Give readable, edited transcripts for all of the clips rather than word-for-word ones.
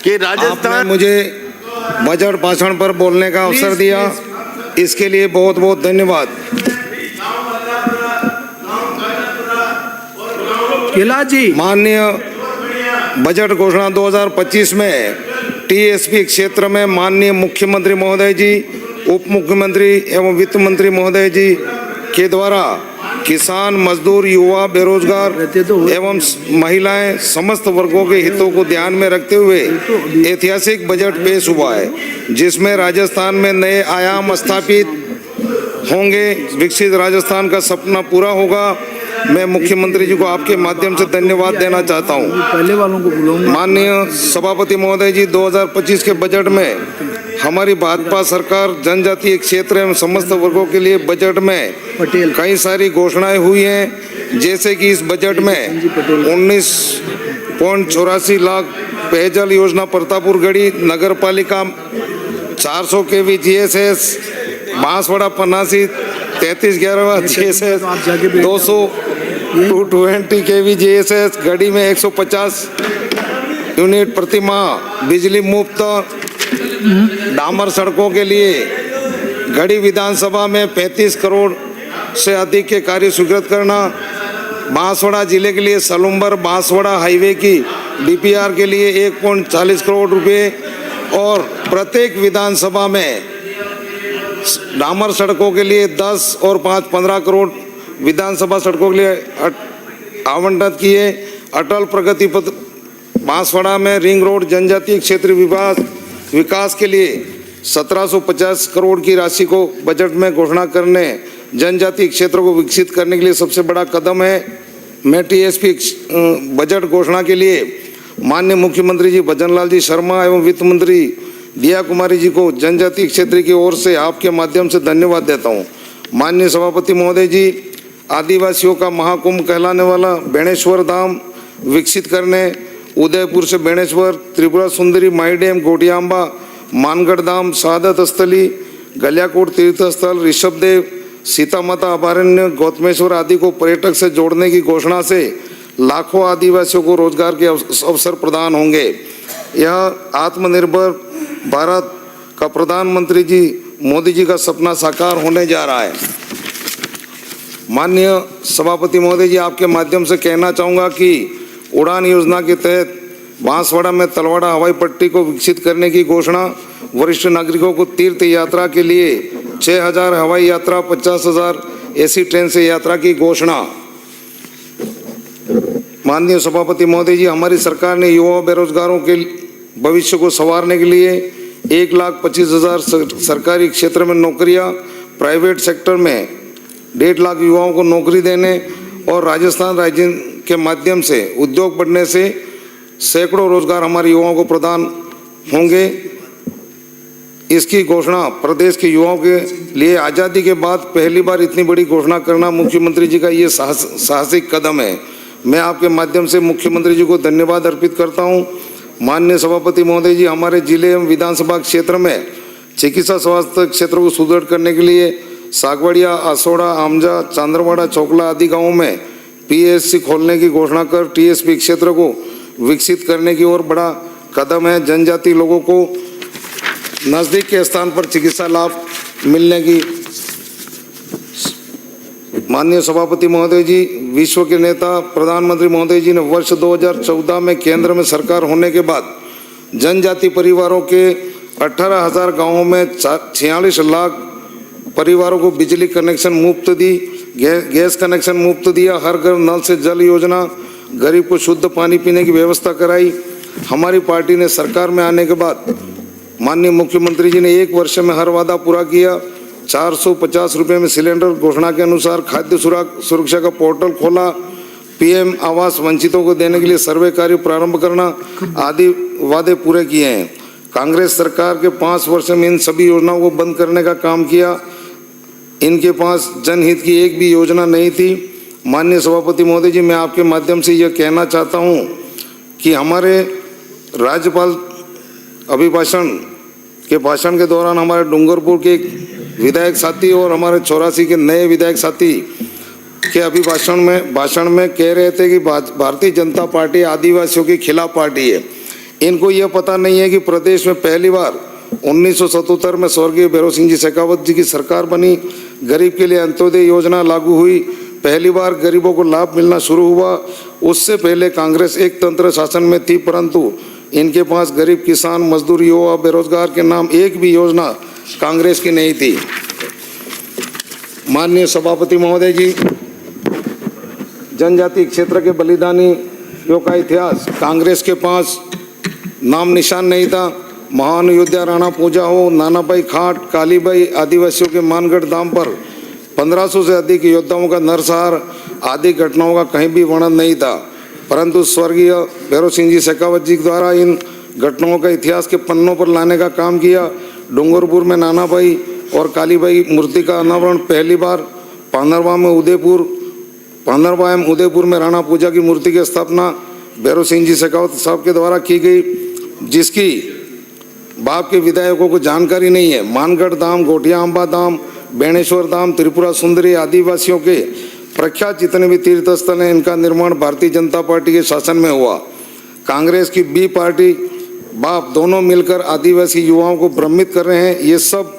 कि राजस्थान आपने मुझे बजट भाषण पर बोलने का अवसर दिया, इसके लिए बहुत बहुत धन्यवाद। किला जी, माननीय बजट घोषणा 2025 में टीएसपी क्षेत्र में माननीय मुख्यमंत्री महोदय जी, उप मुख्यमंत्री एवं वित्त मंत्री महोदय जी के द्वारा किसान, मजदूर, युवा, बेरोजगार एवं महिलाएं समस्त वर्गों के हितों को ध्यान में रखते हुए ऐतिहासिक बजट पेश हुआ है, जिसमें राजस्थान में नए आयाम स्थापित होंगे, विकसित राजस्थान का सपना पूरा होगा। मैं मुख्यमंत्री जी को आपके माध्यम से धन्यवाद देना चाहता हूं। पहले वालों को बुलाऊंगा। माननीय सभापति महोदय जी, 2025 के बजट में हमारी भाजपा सरकार जनजातीय क्षेत्र एवं समस्त वर्गों के लिए बजट में कई सारी घोषणाएं हुई हैं, जैसे कि इस बजट में 19.84 लाख पेयजल योजना प्रतापपुर गढ़ी नगर पालिका, 400 kV GSS Banswara पन्नासी 3311 GSS 220 kV GSS गढ़ी में 150 यूनिट प्रति माह बिजली मुफ्त, डामर सड़कों के लिए गढ़ी विधानसभा में 35 करोड़ से अधिक के कार्य स्वीकृत करना, बांसवाड़ा जिले के लिए सलुम्बर बांसवाड़ा हाईवे की DPR के लिए 1.40 करोड़ रुपए और प्रत्येक विधानसभा में डामर सड़कों के लिए 10 और 5 15 करोड़ विधानसभा सड़कों के लिए आवंटित किए। अटल प्रगति पथ बांसवाड़ा में रिंग रोड जनजातीय क्षेत्र विकास के लिए 1750 करोड़ की राशि को बजट में घोषणा करने जनजातीय क्षेत्र को विकसित करने के लिए सबसे बड़ा कदम है। मैं टीएसपी बजट घोषणा के लिए माननीय मुख्यमंत्री जी भजनलाल जी शर्मा एवं वित्त मंत्री दिया कुमारी जी को जनजातीय क्षेत्र की ओर से आपके माध्यम से धन्यवाद देता हूं। माननीय सभापति महोदय जी, आदिवासियों का महाकुंभ कहलाने वाला बेणेश्वर धाम विकसित करने, उदयपुर से बेणेश्वर, त्रिपुरा सुंदरी, माई डैम, गोटियांबा, मानगढ़ धाम, शहादत स्थली, गलियाकोट तीर्थ स्थल, ऋषभदेव, सीता माता अभयारण्य, गौतमेश्वर आदि को पर्यटक से जोड़ने की घोषणा से लाखों आदिवासियों को रोजगार के अवसर प्रदान होंगे। यह आत्मनिर्भर भारत का प्रधानमंत्री जी मोदी जी का सपना साकार होने जा रहा है। माननीय सभापति महोदय जी, आपके माध्यम से कहना चाहूँगा कि उड़ान योजना के तहत बांसवाड़ा में तलवाड़ा हवाई पट्टी को विकसित करने की घोषणा, वरिष्ठ नागरिकों को तीर्थ यात्रा के लिए 6000 हवाई यात्रा, 50,000 एसी ट्रेन से यात्रा की घोषणा। माननीय सभापति महोदय जी, हमारी सरकार ने युवा बेरोजगारों के भविष्य को संवारने के लिए 1,25,000 सरकारी क्षेत्र में नौकरियां, प्राइवेट सेक्टर में 1.5 लाख युवाओं को नौकरी देने और राजस्थान राज्य के माध्यम से उद्योग बढ़ने से सैकड़ों रोजगार हमारे युवाओं को प्रदान होंगे। इसकी घोषणा प्रदेश के युवाओं के लिए आज़ादी के बाद पहली बार इतनी बड़ी घोषणा करना मुख्यमंत्री जी का ये साहसिक कदम है। मैं आपके माध्यम से मुख्यमंत्री जी को धन्यवाद अर्पित करता हूं। माननीय सभापति महोदय जी, हमारे जिले एवं विधानसभा क्षेत्र में चिकित्सा स्वास्थ्य क्षेत्र को सुदृढ़ करने के लिए सागवाड़िया, आसोड़ा, आमजा, चांद्रवाड़ा, चौकला आदि गाँवों में PSC खोलने की घोषणा कर TSP क्षेत्र को विकसित करने की ओर बड़ा कदम है। जनजाति लोगों को नज़दीक के स्थान पर चिकित्सा लाभ मिलने की। माननीय सभापति महोदय जी, विश्व के नेता प्रधानमंत्री महोदय जी ने वर्ष 2014 में केंद्र में सरकार होने के बाद जनजाति परिवारों के 18,000 गाँवों में 46 लाख परिवारों को बिजली कनेक्शन मुफ्त दी, गैस कनेक्शन मुफ्त दिया, हर घर नल से जल योजना, गरीब को शुद्ध पानी पीने की व्यवस्था कराई। हमारी पार्टी ने सरकार में आने के बाद माननीय मुख्यमंत्री जी ने 1 वर्ष में हर वादा पूरा किया। 450 रुपये में सिलेंडर, घोषणा के अनुसार खाद्य सुरक्षा का पोर्टल खोला, PM आवास वंचितों को देने के लिए सर्वे कार्य प्रारंभ करना आदि वादे पूरे किए हैं। कांग्रेस सरकार के 5 वर्ष में इन सभी योजनाओं को बंद करने का काम किया। इनके पास जनहित की एक भी योजना नहीं थी। माननीय सभापति महोदय जी, मैं आपके माध्यम से यह कहना चाहता हूं कि हमारे राज्यपाल अभिभाषण के भाषण के दौरान हमारे डूंगरपुर के विधायक साथी और हमारे 84 के नए विधायक साथी के भाषण में कह रहे थे कि भारतीय जनता पार्टी आदिवासियों के खिलाफ पार्टी है। इनको यह पता नहीं है कि प्रदेश में पहली बार 1977 में स्वर्गीय भैरव सिंह जी शेखावत जी की सरकार बनी। गरीब के लिए अंत्योदय योजना लागू हुई। पहली बार गरीबों को लाभ मिलना शुरू हुआ। उससे पहले कांग्रेस एक तंत्र शासन में थी, परंतु इनके पास गरीब, किसान, मजदूर, युवा, बेरोजगार के नाम एक भी योजना कांग्रेस की नहीं थी। माननीय सभापति महोदय जी, जनजाति क्षेत्र के बलिदानियों का इतिहास, कांग्रेस के पास नाम निशान नहीं था। महान योद्धा राणा पूजा हो, नानाभाई खाट, कालीबाई, आदिवासियों के मानगढ़ धाम पर 1500 से अधिक योद्धाओं का नरसंहार आदि घटनाओं का कहीं भी वर्णन नहीं था, परंतु स्वर्गीय भैरव सिंह जी शेखावत जी द्वारा इन घटनाओं का इतिहास के पन्नों पर लाने का काम किया। डूंगरपुर में नानाभाई और कालीबाई मूर्ति का अनावरण पहली बार, पांडरवा में उदयपुर में राणा पूजा की मूर्ति की स्थापना भैरव सिंह जी शेखावत साहब के द्वारा की गई, जिसकी बाप के विधायकों को जानकारी नहीं है। मानगढ़ धाम, गोटिया अम्बा धाम, बेणेश्वर धाम, त्रिपुरा सुंदरी, आदिवासियों के प्रख्यात जितने भी तीर्थ स्थल हैं, इनका निर्माण भारतीय जनता पार्टी के शासन में हुआ। कांग्रेस की बी पार्टी बाप दोनों मिलकर आदिवासी युवाओं को भ्रमित कर रहे हैं। ये सब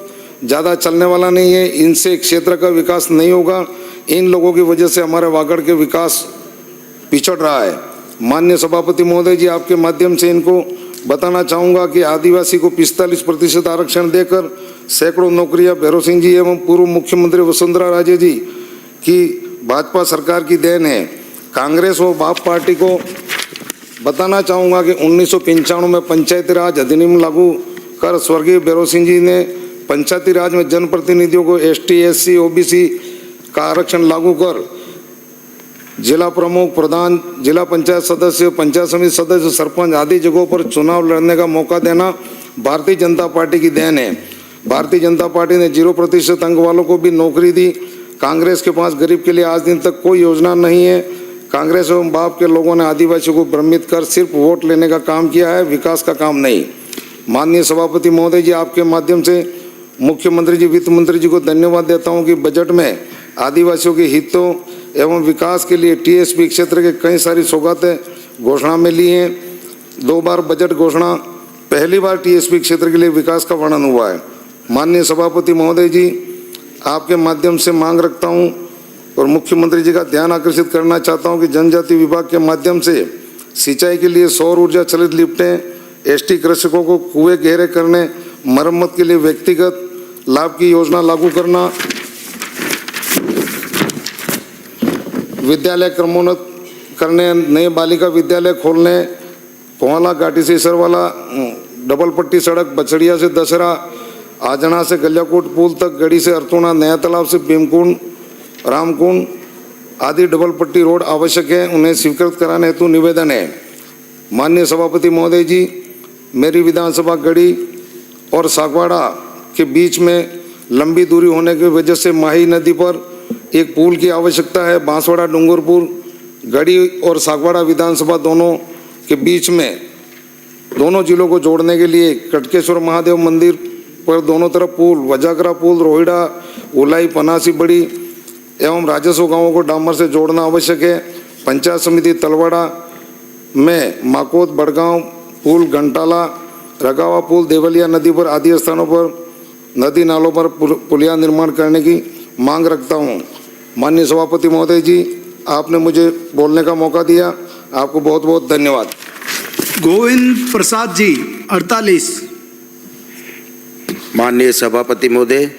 ज़्यादा चलने वाला नहीं है। इनसे क्षेत्र का विकास नहीं होगा। इन लोगों की वजह से हमारे वागड़ के विकास पिछड़ रहा है। माननीय सभापति महोदय जी, आपके माध्यम से इनको बताना चाहूँगा कि आदिवासी को 45% आरक्षण देकर सैकड़ों नौकरियां भैरव सिंह जी एवं पूर्व मुख्यमंत्री वसुंधरा राजे जी की भाजपा सरकार की देन है। कांग्रेस और बाप पार्टी को बताना चाहूँगा कि 1995 में पंचायती राज अधिनियम लागू कर स्वर्गीय भैरव सिंह जी ने पंचायती राज में जनप्रतिनिधियों को ST, SC, OBC का आरक्षण लागू कर जिला प्रमुख, प्रधान, जिला पंचायत सदस्य, पंचायत समिति सदस्य, सरपंच आदि जगहों पर चुनाव लड़ने का मौका देना भारतीय जनता पार्टी की देन है। भारतीय जनता पार्टी ने 0% अंक वालों को भी नौकरी दी। कांग्रेस के पास गरीब के लिए आज दिन तक कोई योजना नहीं है। कांग्रेस एवं बाप के लोगों ने आदिवासियों को भ्रमित कर सिर्फ वोट लेने का काम किया है, विकास का काम नहीं। माननीय सभापति महोदय जी, आपके माध्यम से मुख्यमंत्री जी, वित्त मंत्री जी को धन्यवाद देता हूँ कि बजट में आदिवासियों के हितों एवं विकास के लिए TSP क्षेत्र के कई सारी सौगातें घोषणा में ली हैं। 2 बार बजट घोषणा, पहली बार TSP क्षेत्र के लिए विकास का वर्णन हुआ है। माननीय सभापति महोदय जी, आपके माध्यम से मांग रखता हूं और मुख्यमंत्री जी का ध्यान आकर्षित करना चाहता हूं कि जनजाति विभाग के माध्यम से सिंचाई के लिए सौर ऊर्जा चलित लिफ्टें, ST कृषकों को कुएं गहरे करने, मरम्मत के लिए व्यक्तिगत लाभ की योजना लागू करना, विद्यालय क्रमोन्नत करने, नए बालिका विद्यालय खोलने, कोहला घाटी से सरवाला डबल पट्टी सड़क, बछड़िया से दशहरा, आजना से गलियाकोट पुल तक, गढ़ी से अरतुणा, नया तालाब से भीमकुंड, रामकुंड आदि डबल पट्टी रोड आवश्यक है, उन्हें स्वीकृत कराने हेतु निवेदन है। माननीय सभापति महोदय जी, मेरी विधानसभा गढ़ी और सागवाड़ा के बीच में लंबी दूरी होने की वजह से माही नदी पर एक पुल की आवश्यकता है। बांसवाड़ा, डूंगरपुर, गढ़ी और सागवाड़ा विधानसभा दोनों के बीच में दोनों जिलों को जोड़ने के लिए कटकेश्वर महादेव मंदिर पर दोनों तरफ पुल, वजागरा पुल, रोहिड़ा, उलाई, पनासी बड़ी एवं राजस्व गांवों को डामर से जोड़ना आवश्यक है। पंचायत समिति तलवाड़ा में माकोद, बड़गांव पुल, घंटाला, रगावा पुल, देवलिया नदी पर आदि स्थानों पर नदी नालों पर पुलिया निर्माण करने की मांग रखता हूं। माननीय सभापति महोदय जी, आपने मुझे बोलने का मौका दिया, आपको बहुत बहुत धन्यवाद। गोविंद प्रसाद जी 48। माननीय सभापति महोदय,